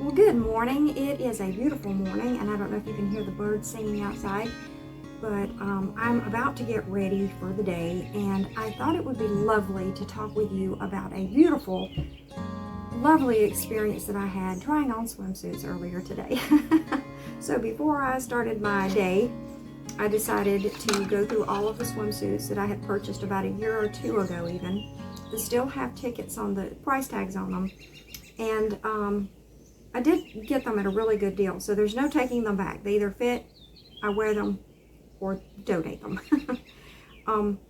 Well, good morning. It is a beautiful morning, and I don't know if you can hear the birds singing outside, but I'm about to get ready for the day, and I thought it would be lovely to talk with you about a beautiful, lovely experience that I had trying on swimsuits earlier today. So before I started my day, I decided to go through all of the swimsuits that I had purchased about a year or two ago even, that still have tickets on the price tags on them, and I did get them at a really good deal, so there's no taking them back. They either fit, I wear them, or donate them.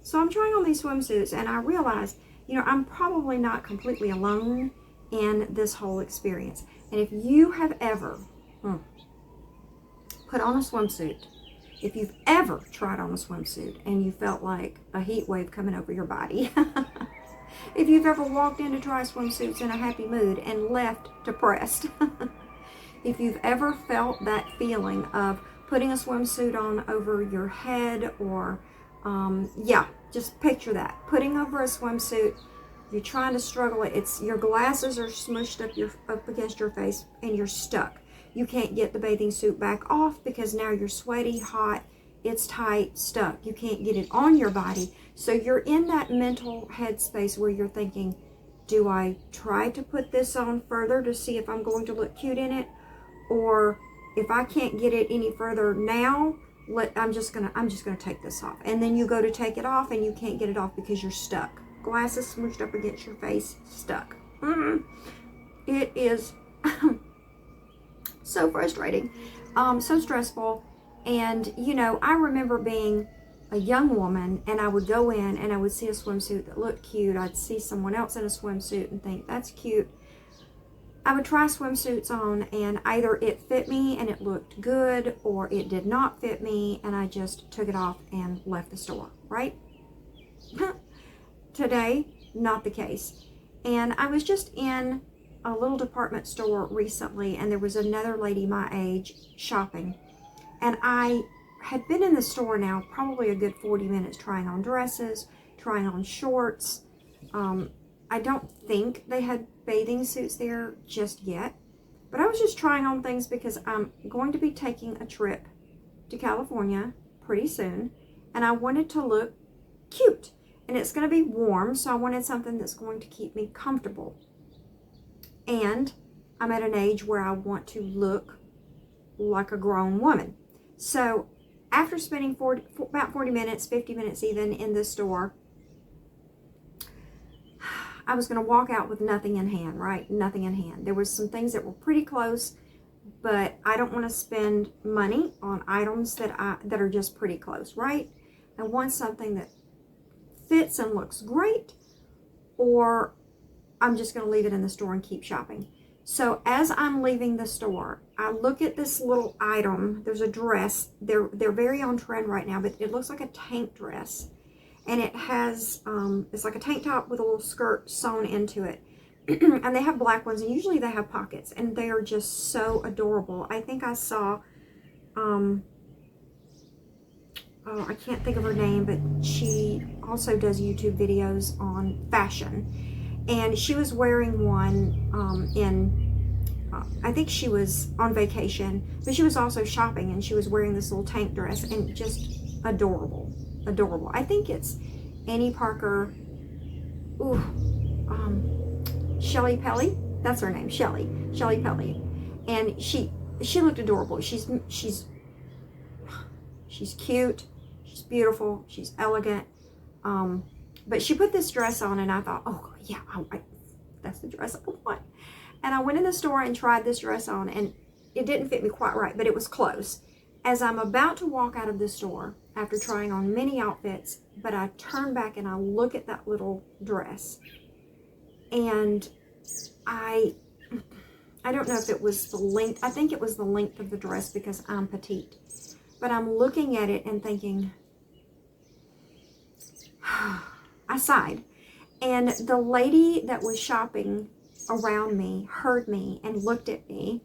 So I'm trying on these swimsuits, and I realized, I'm probably not completely alone in this whole experience. And if you have ever put on a swimsuit, if you've ever tried on a swimsuit and you felt like a heat wave coming over your body, if you've ever walked in to try swimsuits in a happy mood and left depressed, if you've ever felt that feeling of putting a swimsuit on over your head, or just picture that, putting over a swimsuit, you're trying to struggle, it's your glasses are smushed up against your face and you're stuck. You can't get the bathing suit back off because now you're sweaty, hot, it's tight, stuck. You can't get it on your body. So you're in that mental headspace where you're thinking, do I try to put this on further to see if I'm going to look cute in it? Or if I can't get it any further now, I'm just gonna take this off. And then you go to take it off and you can't get it off because you're stuck. Glasses smooshed up against your face, stuck. It is so frustrating, so stressful. And I remember being a young woman, and I would go in and I would see a swimsuit that looked cute. I'd see someone else in a swimsuit and think, that's cute. I would try swimsuits on, and either it fit me and it looked good, or it did not fit me and I just took it off and left the store, right? Today, not the case. And I was just in a little department store recently, and there was another lady my age shopping. And I had been in the store now probably a good 40 minutes trying on dresses, trying on shorts. I don't think they had bathing suits there just yet, but I was just trying on things because I'm going to be taking a trip to California pretty soon, and I wanted to look cute. And it's going to be warm, so I wanted something that's going to keep me comfortable. And I'm at an age where I want to look like a grown woman. So after spending about 40 minutes, 50 minutes even in this store, I was going to walk out with nothing in hand, right? Nothing in hand. There was some things that were pretty close, but I don't want to spend money on items that are just pretty close, right? I want something that fits and looks great, or I'm just going to leave it in the store and keep shopping. So as I'm leaving the store, I look at this little item. There's a dress. They're very on trend right now, but it looks like a tank dress. And it has, it's like a tank top with a little skirt sewn into it. And they have black ones, and usually they have pockets. And they are just so adorable. I think I saw, I can't think of her name, but she also does YouTube videos on fashion. And she was wearing one I think she was on vacation, but she was also shopping, and she was wearing this little tank dress, and just adorable, adorable. I think it's Annie Parker, Shelly Pelly, that's her name, Shelly Pelly. And she looked adorable. She's cute, she's beautiful, she's elegant. But she put this dress on, and I thought, oh yeah, that's the dress I want. And I went in the store and tried this dress on, and it didn't fit me quite right, but it was close. As I'm about to walk out of the store, after trying on many outfits, but I turn back and I look at that little dress, and I don't know if it was the length. I think it was the length of the dress because I'm petite. But I'm looking at it and thinking, I sighed. And the lady that was shopping around me heard me and looked at me.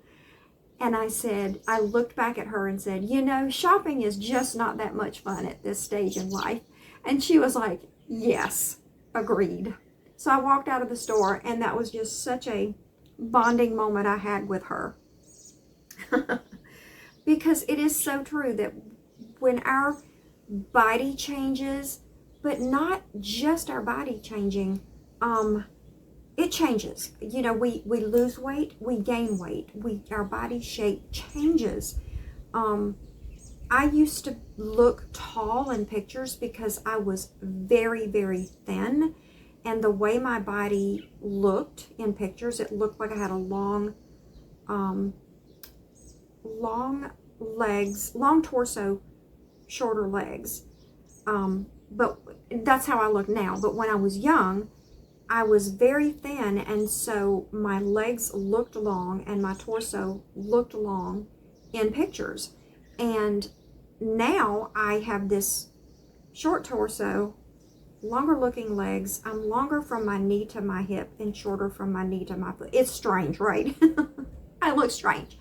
And I looked back at her and said, shopping is just not that much fun at this stage in life. And she was like, yes, agreed. So I walked out of the store, and that was just such a bonding moment I had with her. Because it is so true that when our body changes, but not just our body changing, it changes. You know, we lose weight, we gain weight, our body shape changes. I used to look tall in pictures because I was very, very thin, and the way my body looked in pictures, it looked like I had a long legs, long torso, shorter legs. But that's how I look now. But when I was young, I was very thin, and so my legs looked long and my torso looked long in pictures. And now I have this short torso, longer looking legs. I'm longer from my knee to my hip and shorter from my knee to my foot. It's strange, right? I look strange.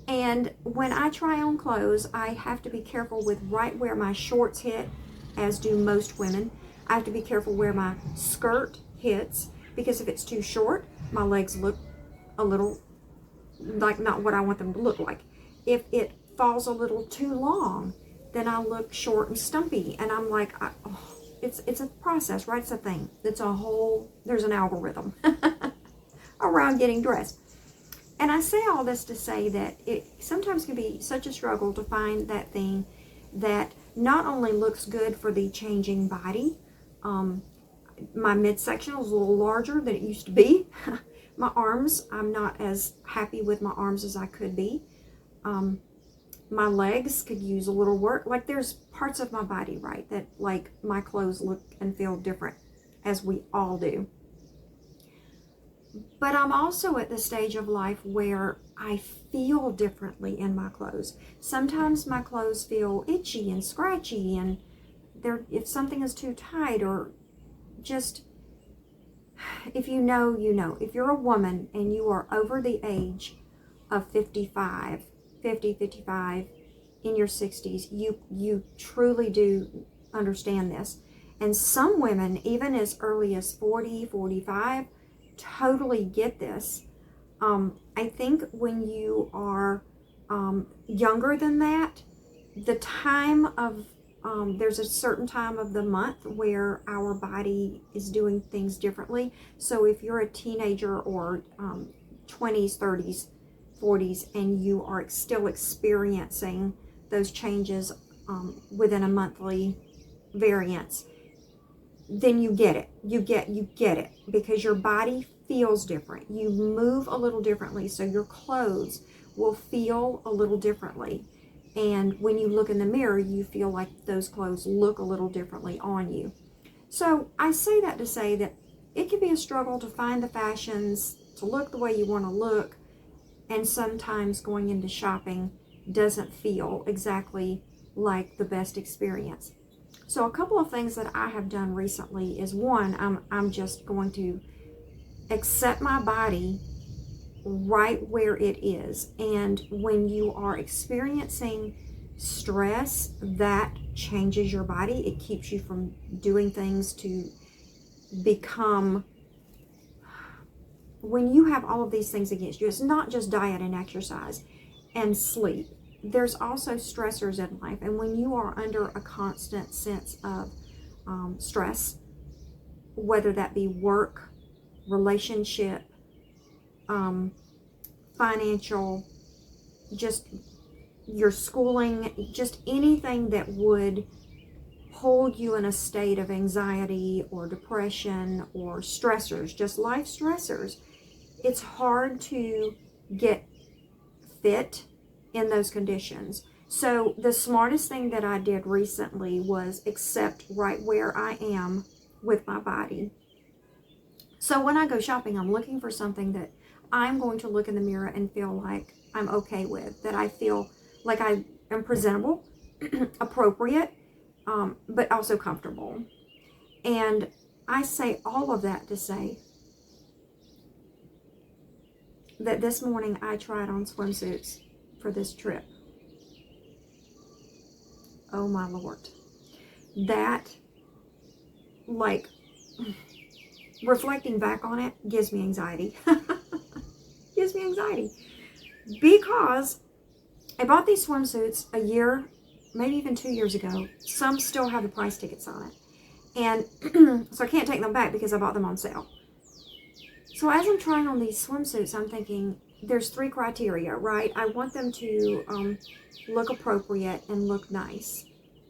And when I try on clothes, I have to be careful with right where my shorts hit, as do most women. I have to be careful where my skirt hits, because if it's too short, my legs look a little like not what I want them to look like. If it falls a little too long, then I look short and stumpy, and I'm like, it's a process, right? It's a thing. It's a whole, there's an algorithm around getting dressed. And I say all this to say that it sometimes can be such a struggle to find that thing that not only looks good for the changing body. My midsection is a little larger than it used to be. My arms, I'm not as happy with my arms as I could be. My legs could use a little work. Like, there's parts of my body, right, that like my clothes look and feel different, as we all do. But I'm also at the stage of life where I feel differently in my clothes. Sometimes my clothes feel itchy and scratchy, and if something is too tight, or just, if you know, you know. If you're a woman and you are over the age of 55, in your 60s, you truly do understand this. And some women, even as early as 40, 45, totally get this. I think when you are younger than that, the time of, there's a certain time of the month where our body is doing things differently. So if you're a teenager or 20s, 30s, 40s, and you are still experiencing those changes within a monthly variance, then you get it. You get it, because your body feels different. You move a little differently, so your clothes will feel a little differently. And when you look in the mirror, you feel like those clothes look a little differently on you. So I say that to say that it can be a struggle to find the fashions, to look the way you want to look, and sometimes going into shopping doesn't feel exactly like the best experience. So a couple of things that I have done recently is, one, I'm just going to accept my body right where it is. And when you are experiencing stress, that changes your body. It keeps you from doing things to become, when you have all of these things against you, it's not just diet and exercise and sleep. There's also stressors in life. And when you are under a constant sense of stress, whether that be work, relationship, financial, just your schooling, just anything that would hold you in a state of anxiety or depression or stressors, just life stressors, it's hard to get fit in those conditions. So the smartest thing that I did recently was accept right where I am with my body. So when I go shopping, I'm looking for something that I'm going to look in the mirror and feel like I'm okay with, that I feel like I am presentable, appropriate, but also comfortable. And I say all of that to say that this morning I tried on swimsuits for this trip. Oh my Lord. That, like, reflecting back on it gives me anxiety. gives me anxiety? Because I bought these swimsuits a year, maybe even 2 years ago. Some still have the price tickets on it. And so I can't take them back because I bought them on sale. So as I'm trying on these swimsuits, I'm thinking there's 3 criteria, right? I want them to look appropriate and look nice.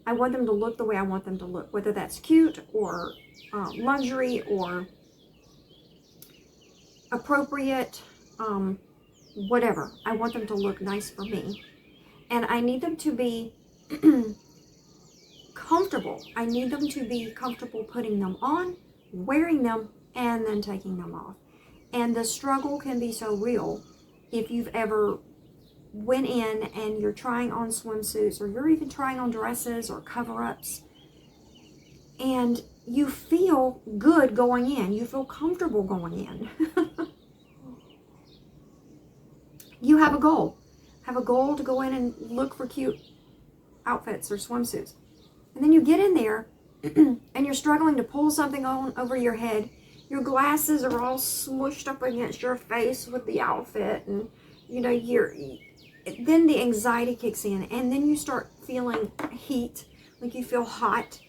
I want them to look the way I want them to look, whether that's cute or luxury or appropriate, whatever. I want them to look nice for me. And I need them to be comfortable. I need them to be comfortable putting them on, wearing them, and then taking them off. And the struggle can be so real if you've ever went in and you're trying on swimsuits, or you're even trying on dresses or cover-ups, and you feel good going in. You feel comfortable going in. You have a goal. Have a goal to go in and look for cute outfits or swimsuits. And then you get in there and you're struggling to pull something on over your head. Your glasses are all smushed up against your face with the outfit, and you know, then the anxiety kicks in, and then you start feeling heat, like you feel hot,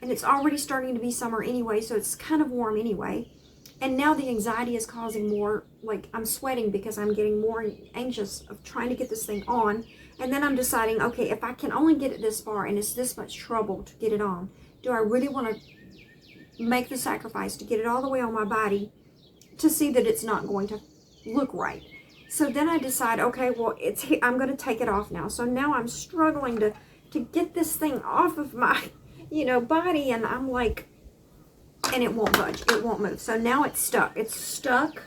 and it's already starting to be summer anyway, so it's kind of warm anyway. And now the anxiety is causing more, like I'm sweating because I'm getting more anxious of trying to get this thing on. And then I'm deciding, okay, if I can only get it this far and it's this much trouble to get it on, do I really want to make the sacrifice to get it all the way on my body to see that it's not going to look right? So then I decide, okay, well, I'm going to take it off now. So now I'm struggling to get this thing off of my, body, and I'm like, and it won't budge. It won't move. So now it's stuck. It's stuck,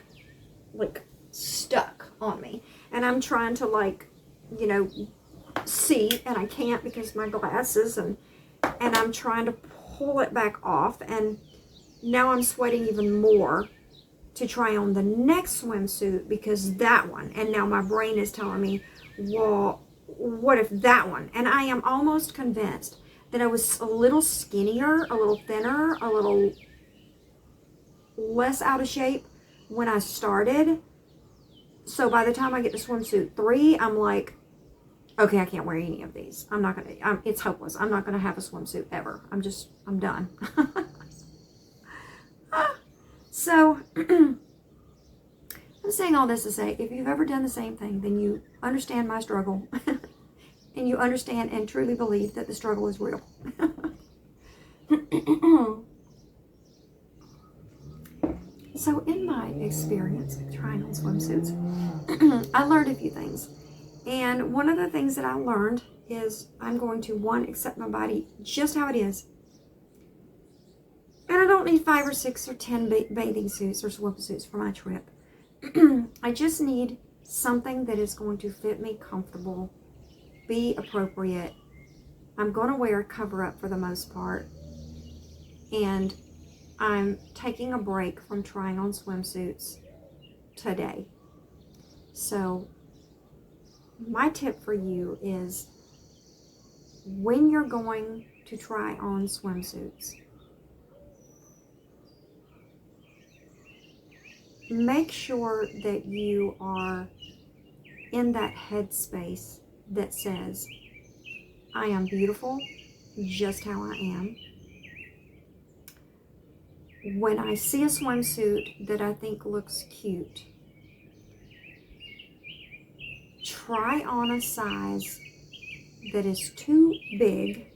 like stuck on me. And I'm trying to see, and I can't because my glasses, and I'm trying to pull it back off. And now I'm sweating even more to try on the next swimsuit because that one. And now my brain is telling me, well, what if that one? And I am almost convinced that I was a little skinnier, a little thinner, a little less out of shape when I started. So by the time I get to swimsuit 3, I'm like, okay, I can't wear any of these. I'm not gonna, it's hopeless. I'm not gonna have a swimsuit ever. I'm done. So I'm saying all this to say, if you've ever done the same thing, then you understand my struggle. And you understand and truly believe that the struggle is real. So in my experience trying on swimsuits, I learned a few things. And one of the things that I learned is I'm going to, 1, accept my body just how it is. And I don't need 5 or 6 or 10 bathing suits or swimsuits for my trip. I just need something that is going to fit me comfortable, be appropriate. I'm going to wear a cover-up for the most part. And I'm taking a break from trying on swimsuits today. So my tip for you is, when you're going to try on swimsuits, make sure that you are in that headspace that says, I am beautiful just how I am. When I see a swimsuit that I think looks cute, try on a size that is too big.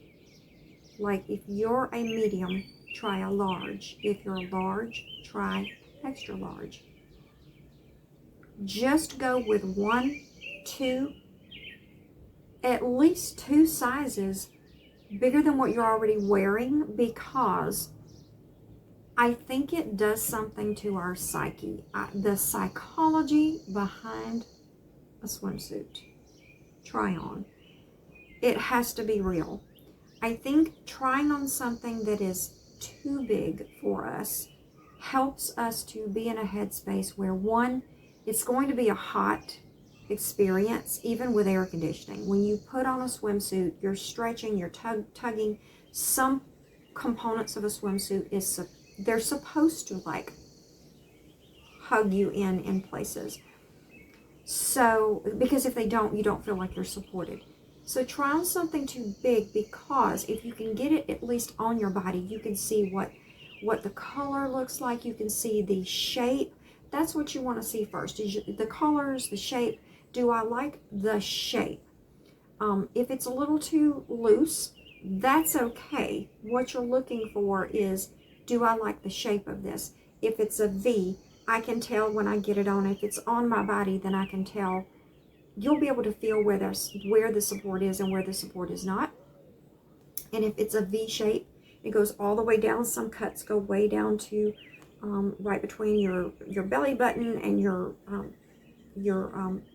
Like if you're a medium, try a large. If you're a large, try extra large. Just go with 1, 2, at least 2 sizes bigger than what you're already wearing, because I think it does something to our psyche. The psychology behind a swimsuit try on, it has to be real. I think trying on something that is too big for us helps us to be in a headspace where, 1, it's going to be a hot experience, even with air conditioning. When you put on a swimsuit, you're stretching, you're tugging. Some components of a swimsuit they're supposed to like hug you in places. So, because if they don't, you don't feel like you're supported. So try on something too big, because if you can get it at least on your body, you can see what the color looks like. You can see the shape. That's what you want to see first, is the colors, the shape. Do I like the shape? If it's a little too loose, that's okay. What you're looking for is, do I like the shape of this? If it's a V, I can tell when I get it on. If it's on my body, then I can tell. You'll be able to feel where the support is and where the support is not. And if it's a V shape, it goes all the way down. Some cuts go way down to right between your belly button and your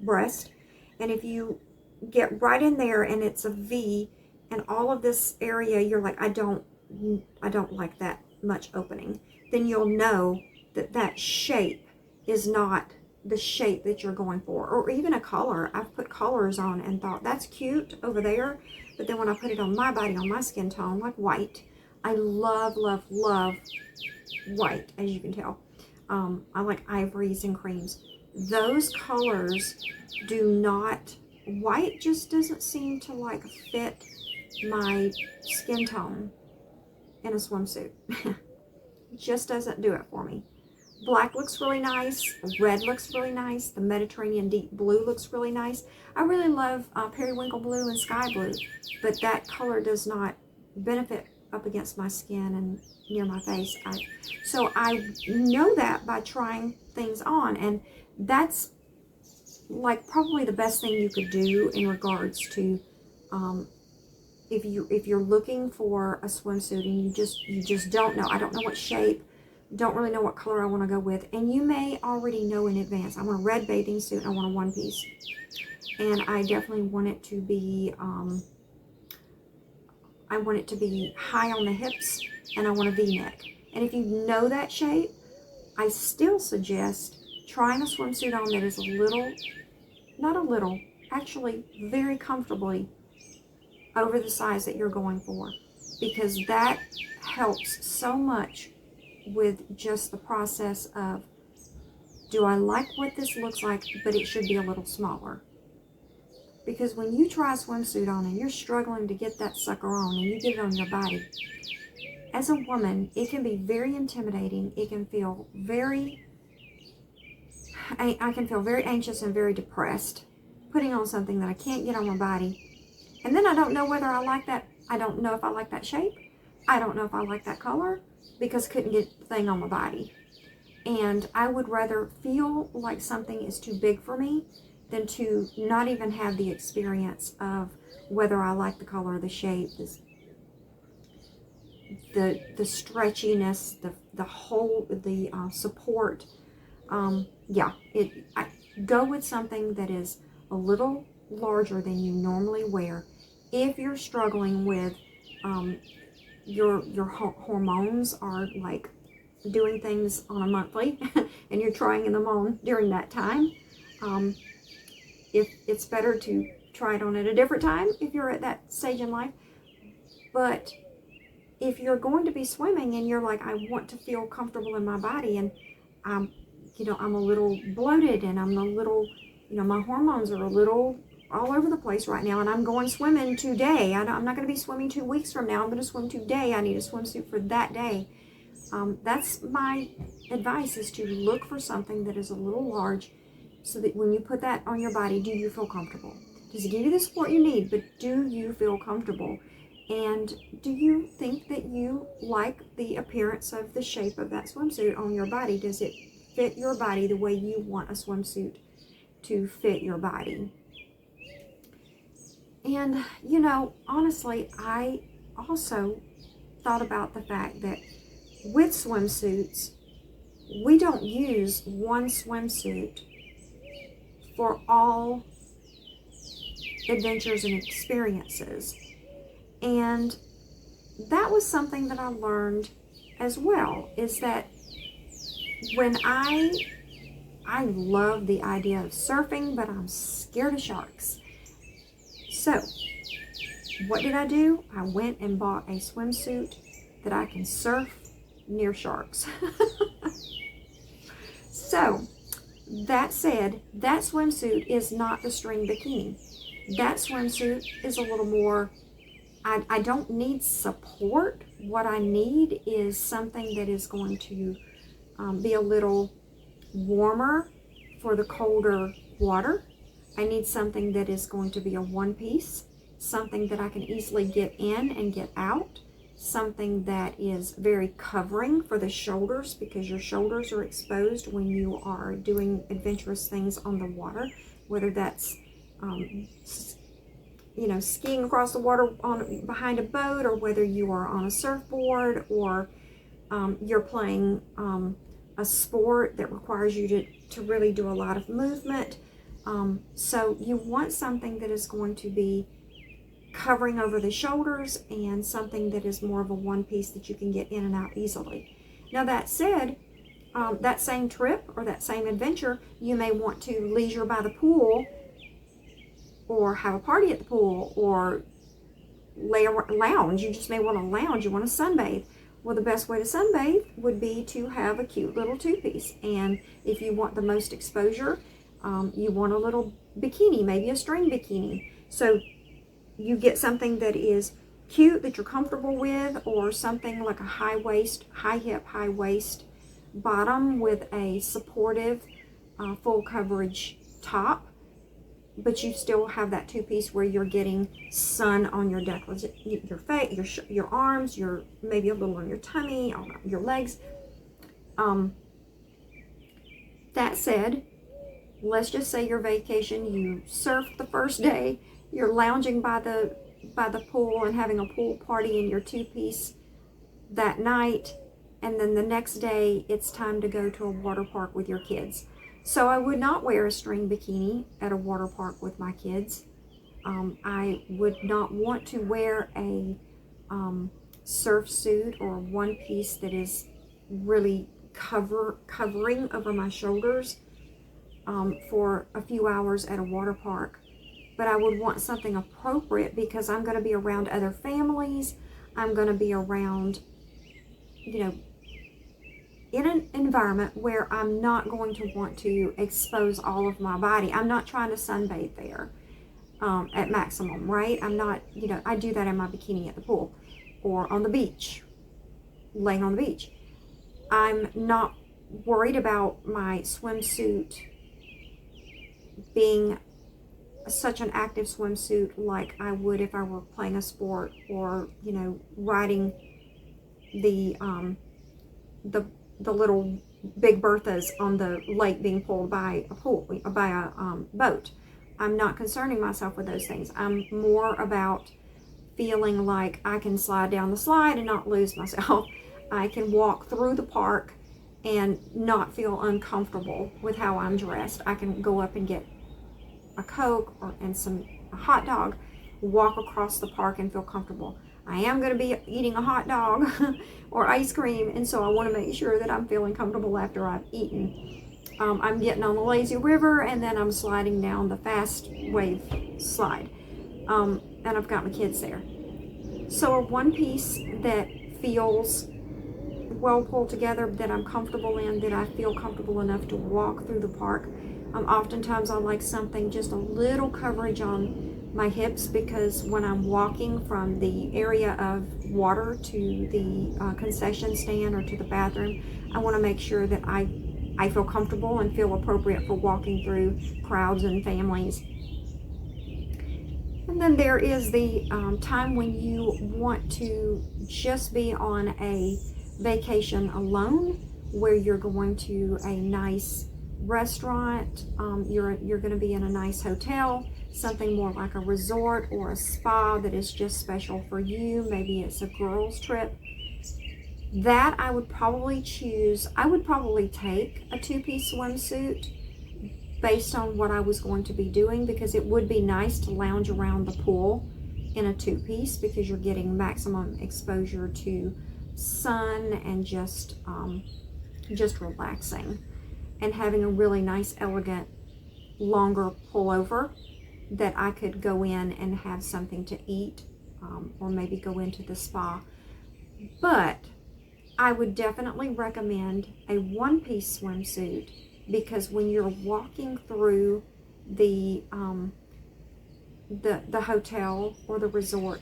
breast. And if you get right in there and it's a V, and all of this area you're like, I don't like that much opening, then you'll know that that shape is not the shape that you're going for. Or even a color. I've put colors on and thought, that's cute over there, but then when I put it on my body, on my skin tone, like white, I love white, as you can tell. I like ivories and creams. Those colors do not, white just doesn't seem to like fit my skin tone in a swimsuit. Just doesn't do it for me. Black looks really nice. Red looks really nice. The Mediterranean deep blue looks really nice. I really love periwinkle blue and sky blue, but that color does not benefit up against my skin and near my face. So I know that by trying things on, and that's like probably the best thing you could do in regards to if you're looking for a swimsuit and you just don't know. I don't know what shape, don't really know what color I want to go with, and you may already know in advance. I want a red bathing suit and I want a one piece, and I definitely want it to be I want it to be high on the hips, and I want a V-neck. And if you know that shape, I still suggest trying a swimsuit on that is a little, not a little, actually very comfortably over the size that you're going for, because that helps so much with just the process of, do I like what this looks like, but it should be a little smaller. Because when you try a swimsuit on and you're struggling to get that sucker on and you get it on your body, as a woman, it can be very intimidating. It can feel I can feel very anxious and very depressed putting on something that I can't get on my body. And then I don't know whether I like that. I don't know if I like that shape. I don't know if I like that color, because I couldn't get the thing on my body. And I would rather feel like something is too big for me than to not even have the experience of whether I like the color, the shape, the stretchiness, the support. Yeah, I go with something that is a little larger than you normally wear. If you're struggling with your hormones are like doing things on a monthly and you're trying them on during that time, if it's better to try it on at a different time if you're at that stage in life. But if you're going to be swimming and you're like, I want to feel comfortable in my body, and I'm a little bloated and I'm a little, my hormones are a little all over the place right now, and I'm going swimming today. I'm not going to be swimming 2 weeks from now. I'm going to swim today. I need a swimsuit for that day. That's my advice, is to look for something that is a little large, so that when you put that on your body, do you feel comfortable? Does it give you the support you need, but do you feel comfortable? And do you think that you like the appearance of the shape of that swimsuit on your body? Does it fit your body the way you want a swimsuit to fit your body? And, honestly, I also thought about the fact that with swimsuits, we don't use one swimsuit for all adventures and experiences. And that was something that I learned as well, is that when I love the idea of surfing, but I'm scared of sharks. So what did I do? I went and bought a swimsuit that I can surf near sharks. So That said, that swimsuit is not the string bikini. That swimsuit is a little more, I don't need support. What I need is something that is going to be a little warmer for the colder water. I need something that is going to be a one piece, something that I can easily get in and get out, something that is very covering for the shoulders, because your shoulders are exposed when you are doing adventurous things on the water, whether that's skiing across the water behind a boat, or whether you are on a surfboard, or you're playing a sport that requires you to really do a lot of movement. So you want something that is going to be covering over the shoulders, and something that is more of a one piece that you can get in and out easily. Now that said, that same trip or that same adventure, you may want to leisure by the pool, or have a party at the pool, or lounge. You just may want to lounge, you want to sunbathe. Well, the best way to sunbathe would be to have a cute little two-piece. And if you want the most exposure, you want a little bikini, maybe a string bikini. So you get something that is cute, that you're comfortable with, or something like a high waist, high hip, high waist bottom with a supportive full coverage top, but you still have that two-piece where you're getting sun on your decollete, your face, your arms, maybe a little on your tummy, on your legs. That said, let's just say your vacation, you surfed the first day, you're lounging by the pool and having a pool party in your two-piece that night, and then the next day it's time to go to a water park with your kids. So I would not wear a string bikini at a water park with my kids. I would not want to wear a surf suit or one piece that is really covering over my shoulders for a few hours at a water park. But I would want something appropriate, because I'm going to be around other families. I'm going to be around, in an environment where I'm not going to want to expose all of my body. I'm not trying to sunbathe there at maximum, right? I'm not, I do that in my bikini at the pool or on the beach, laying on the beach. I'm not worried about my swimsuit being such an active swimsuit like I would if I were playing a sport, or riding the little Big Berthas on the lake being pulled by a boat. I'm not concerning myself with those things. I'm more about feeling like I can slide down the slide and not lose myself. I can walk through the park and not feel uncomfortable with how I'm dressed. I can go up and get a Coke and a hot dog, walk across the park and feel comfortable. I am going to be eating a hot dog or ice cream, and so I want to make sure that I'm feeling comfortable after I've eaten. I'm getting on the lazy river, and then I'm sliding down the fast wave slide, and I've got my kids there. So a one piece that feels well pulled together, that I'm comfortable in, that I feel comfortable enough to walk through the park. Oftentimes I like something just a little coverage on my hips, because when I'm walking from the area of water to the concession stand or to the bathroom, I want to make sure that I feel comfortable and feel appropriate for walking through crowds and families. And then there is the time when you want to just be on a vacation alone, where you're going to a nice restaurant, you're going to be in a nice hotel, something more like a resort or a spa that is just special for you. Maybe it's a girls trip. That I would probably take a two-piece swimsuit based on what I was going to be doing, because it would be nice to lounge around the pool in a two-piece, because you're getting maximum exposure to sun and just relaxing, and having a really nice, elegant, longer pullover that I could go in and have something to eat, or maybe go into the spa. But I would definitely recommend a one-piece swimsuit because when you're walking through the hotel or the resort,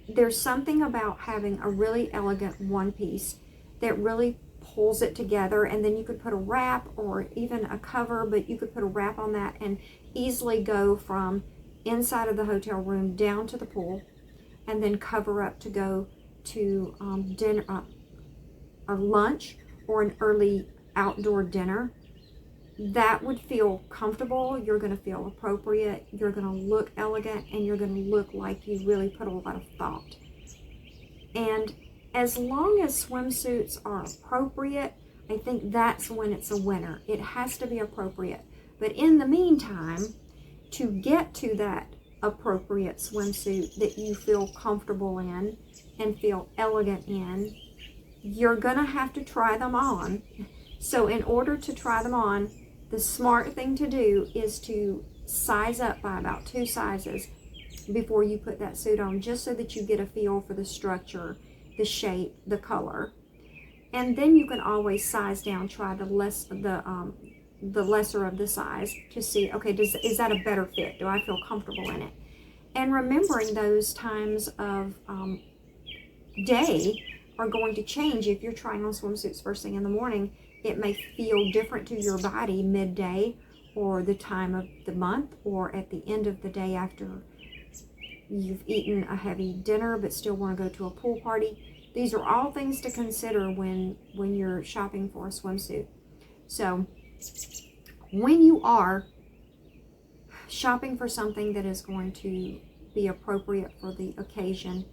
there's something about having a really elegant one piece that really pulls it together. And then you could put a wrap or even a cover, but you could put a wrap on that and easily go from inside of the hotel room down to the pool, and then cover up to go to dinner, a lunch, or an early outdoor dinner. That would feel comfortable. You're going to feel appropriate. You're going to look elegant, and you're going to look like you really put a lot of thought. And as long as swimsuits are appropriate, I think that's when it's a winner. It has to be appropriate. But in the meantime, to get to that appropriate swimsuit that you feel comfortable in and feel elegant in, you're going to have to try them on. So in order to try them on, the smart thing to do is to size up by about 2 sizes before you put that suit on, just so that you get a feel for the structure, the shape, the color. And then you can always size down, try the lesser of the size to see, okay, is that a better fit? Do I feel comfortable in it? And remembering those times of day are going to change. If you're trying on swimsuits first thing in the morning, it may feel different to your body midday, or the time of the month, or at the end of the day after you've eaten a heavy dinner but still want to go to a pool party. These are all things to consider when you're shopping for a swimsuit. So when you are shopping for something that is going to be appropriate for the occasion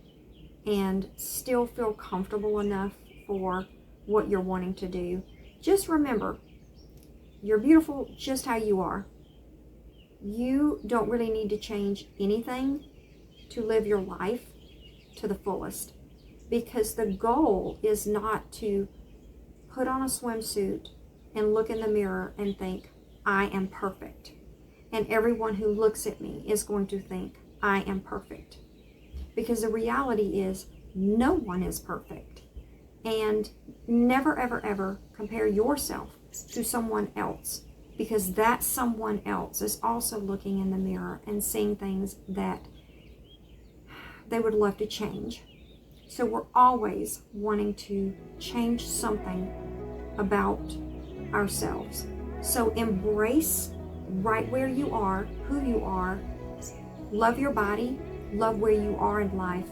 and still feel comfortable enough for what you're wanting to do, just remember, you're beautiful just how you are. You don't really need to change anything to live your life to the fullest, because the goal is not to put on a swimsuit and look in the mirror and think, I am perfect. And everyone who looks at me is going to think, I am perfect. Because the reality is, no one is perfect. And never, ever, ever compare yourself to someone else, because that someone else is also looking in the mirror and seeing things that they would love to change. So we're always wanting to change something about ourselves. So embrace right where you are, who you are, love your body, love where you are in life,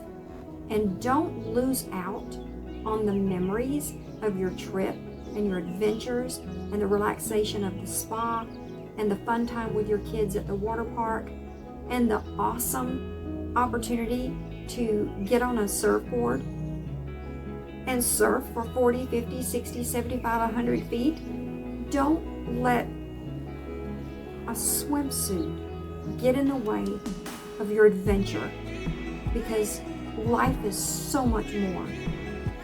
and don't lose out on the memories of your trip and your adventures and the relaxation of the spa and the fun time with your kids at the water park and the awesome opportunity to get on a surfboard and surf for 40, 50, 60, 75, 100 feet. Don't let a swimsuit get in the way of your adventure, because life is so much more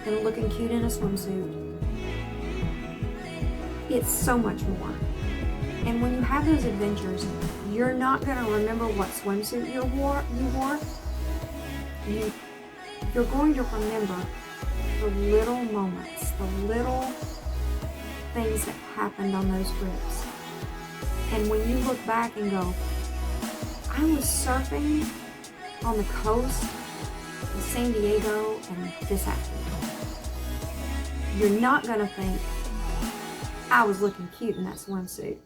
than looking cute in a swimsuit. It's so much more. And when you have those adventures, you're not going to remember what swimsuit you wore. You're going to remember the little moments, the little things that happened on those trips. And when you look back and go, I was surfing on the coast of San Diego and this happened, you're not going to think, I was looking cute in that swimsuit.